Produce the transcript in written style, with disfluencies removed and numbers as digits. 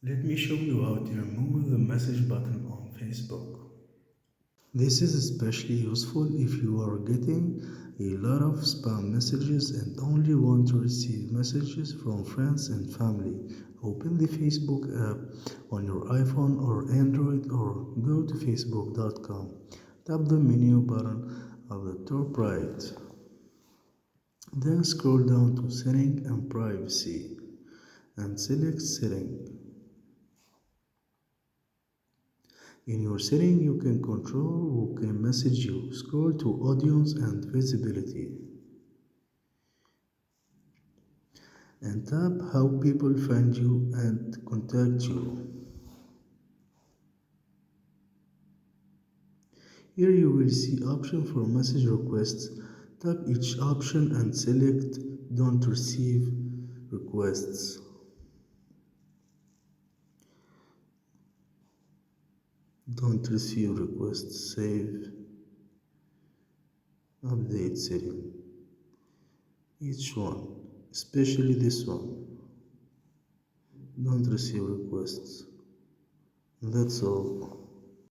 Let me show you how to remove the message button on Facebook. This is especially useful if you are getting a lot of spam messages and only want to receive messages from friends and family. Open the Facebook app on your iPhone or Android or go to facebook.com. Tap the menu button at the top right. Then scroll down to Setting and Privacy and select Setting. In your setting, you can control who can message you. Scroll to Audience and Visibility and tap How people find you and contact you. Here you will see option for message requests. Tap each option and select Don't receive requests. Don't receive requests. Save. Update setting. Each one, especially this one. Don't receive requests. That's all.